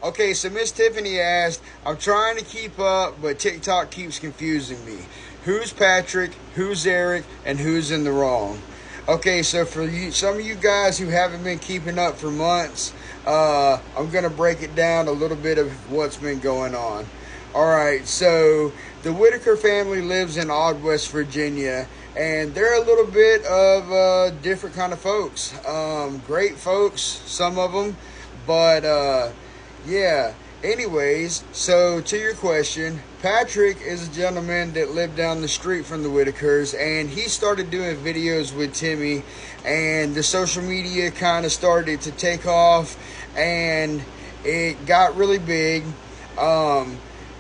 Okay, so Miss Tiffany asked, I'm trying to keep up, but TikTok keeps confusing me. Who's Patrick, who's Eric, and who's in the wrong? Okay, so for you, some of you guys who haven't been keeping up for months, I'm going to break it down a little bit of what's been going on. Alright, so the Whittaker family lives in Odd, West Virginia, and they're a little bit of different kind of folks. Great folks, some of them, but yeah. Anyways, so to your question, Patrick is a gentleman that lived down the street from the Whittakers, and he started doing videos with Timmy, and the social media kind of started to take off, and it got really big.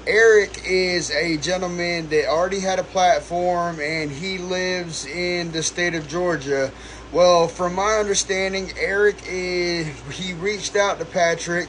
Eric is a gentleman that already had a platform, and he lives in the state of Georgia. Well, from my understanding, he reached out to Patrick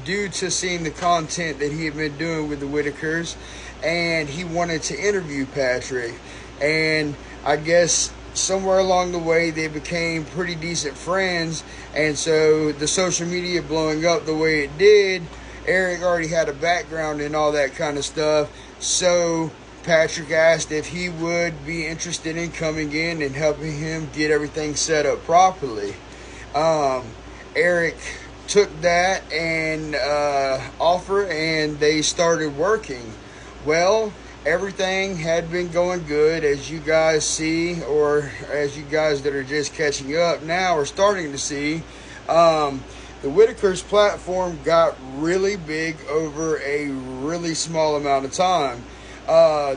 due to seeing the content that he had been doing with the Whittakers, and he wanted to interview Patrick. And I guess somewhere along the way, they became pretty decent friends, and so the social media blowing up the way it did, Eric already had a background in all that kind of stuff, so Patrick asked if he would be interested in coming in and helping him get everything set up properly. Eric took that and offer, and they started working. Well, everything had been going good, as you guys see, or as you guys that are just catching up now are starting to see. The Whittakers platform got really big over a really small amount of time.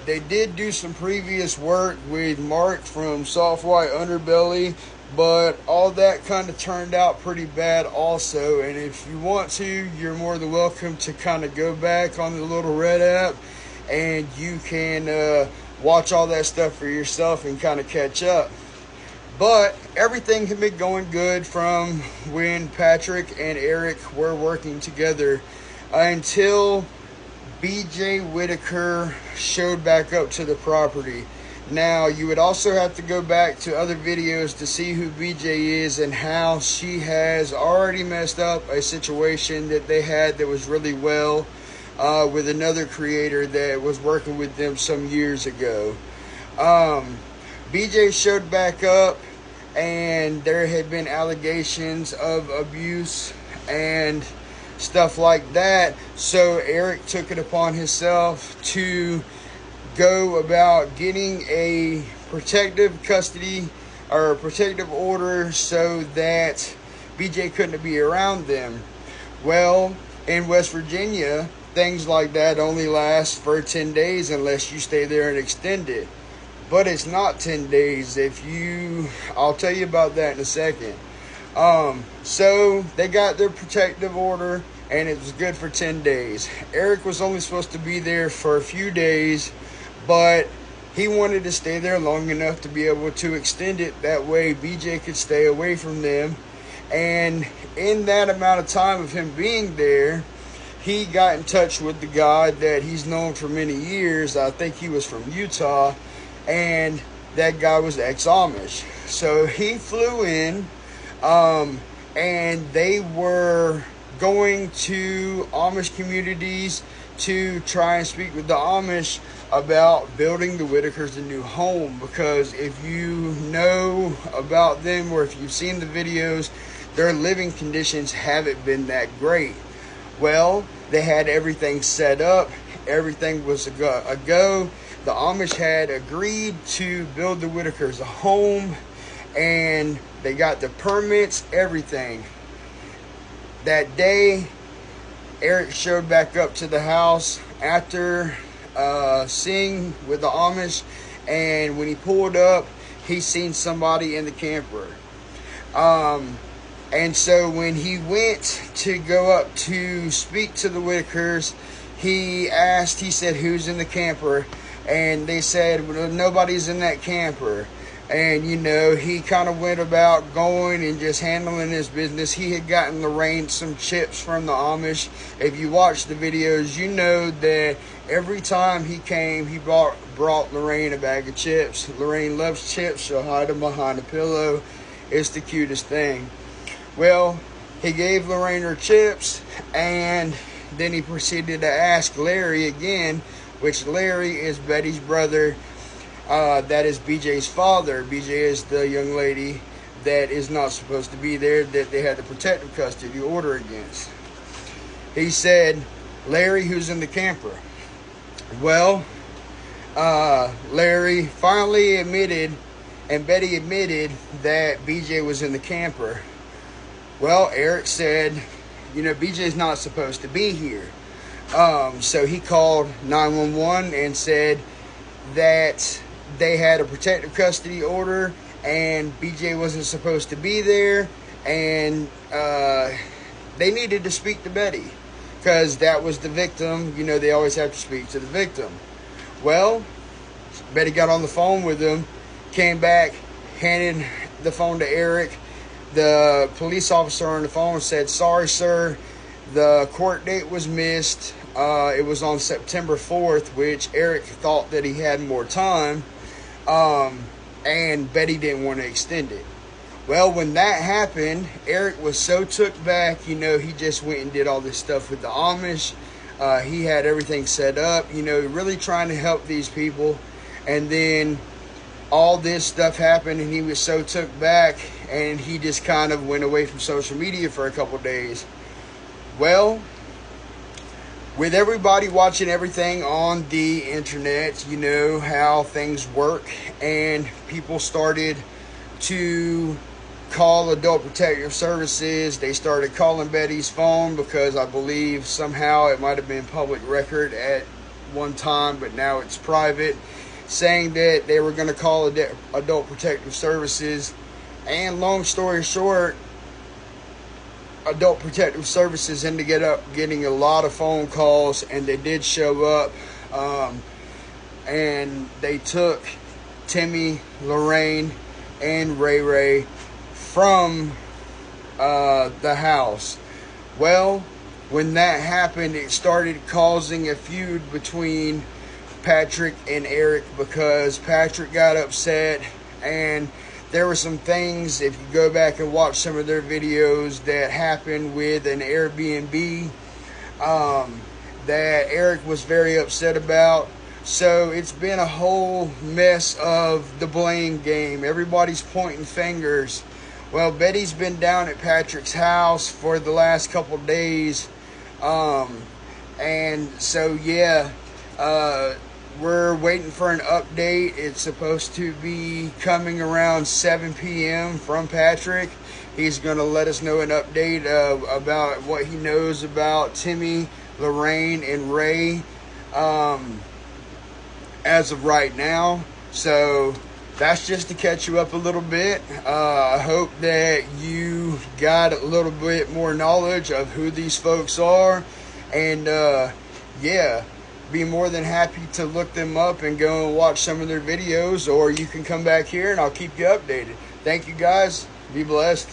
They did do some previous work with Mark from Soft White Underbelly, but all that kind of turned out pretty bad also. And if you want to, you're more than welcome to kind of go back on the little Red app, and you can watch all that stuff for yourself and kind of catch up. But everything had been going good from when Patrick and Eric were working together until BJ Whittaker showed back up to the property. Now, you would also have to go back to other videos to see who BJ is and how she has already messed up a situation that they had that was really well with another creator that was working with them some years ago. BJ showed back up, and there had been allegations of abuse and stuff like that, so Eric took it upon himself to go about getting a protective custody or a protective order so that BJ couldn't be around them. Well, in West Virginia, things like that only last for 10 days unless you stay there and extend it. But it's not 10 days. I'll tell you about that in a second. So they got their protective order, and it was good for 10 days. Eric was only supposed to be there for a few days, but he wanted to stay there long enough to be able to extend it. That way BJ could stay away from them. And in that amount of time of him being there, he got in touch with the guy that he's known for many years. I think he was from Utah, and that guy was ex-Amish. So he flew in, and they were going to Amish communities to try and speak with the Amish about building the Whittakers a new home, because if you know about them or if you've seen the videos, their living conditions haven't been that great. Well, they had everything set up, everything was a go. The Amish had agreed to build the Whittakers a home, and they got the permits, everything. That day, Eric showed back up to the house after seeing with the Amish, and when he pulled up, he seen somebody in the camper. And so when he went to go up to speak to the Whittakers, he said, who's in the camper? And they said, well, nobody's in that camper. And, he kind of went about going and just handling his business. He had gotten Lorraine some chips from the Amish. If you watch the videos, you know that every time he came, he brought Lorraine a bag of chips. Lorraine loves chips. She'll hide them behind a pillow. It's the cutest thing. Well, He gave Lorraine her chips, and then he proceeded to ask Larry again, which Larry is Betty's brother. That is BJ's father. BJ is the young lady that is not supposed to be there, that they had the protective custody order against. He said, Larry, who's in the camper? Well, Larry finally admitted, and Betty admitted, that BJ was in the camper. Well, Eric said, BJ's not supposed to be here. So he called 911 and said that they had a protective custody order and BJ wasn't supposed to be there, and they needed to speak to Betty because that was the victim. They always have to speak to the victim. Well, Betty got on the phone with him, came back, handed the phone to Eric. The police officer on the phone said, sorry, sir, the court date was missed. It was on September 4th, which Eric thought that he had more time. And Betty didn't want to extend it. Well, when that happened, Eric was so took back, he just went and did all this stuff with the Amish. He had everything set up, really trying to help these people. And then all this stuff happened, and he was so took back, and he just kind of went away from social media for a couple days. Well, with everybody watching everything on the internet, you know how things work, and people started to call Adult Protective Services. They started calling Betty's phone because I believe somehow it might have been public record at one time, but now it's private, saying that they were going to call Adult Protective Services. And long story short, Adult Protective Services ended up getting a lot of phone calls, and they did show up, and they took Timmy, Lorraine, and Ray Ray from the house. Well, when that happened, it started causing a feud between Patrick and Eric because Patrick got upset, and there were some things, if you go back and watch some of their videos, that happened with an Airbnb that Eric was very upset about. So it's been a whole mess of the blame game. Everybody's pointing fingers. Well, Betty's been down at Patrick's house for the last couple days. And so, yeah, we're waiting for an update. It's supposed to be coming around 7 p.m. from Patrick. He's going to let us know an update about what he knows about Timmy, Lorraine, and Ray as of right now. So that's just to catch you up a little bit. I hope that you got a little bit more knowledge of who these folks are. And yeah, be more than happy to look them up and go and watch some of their videos, or you can come back here and I'll keep you updated. Thank you guys. Be blessed.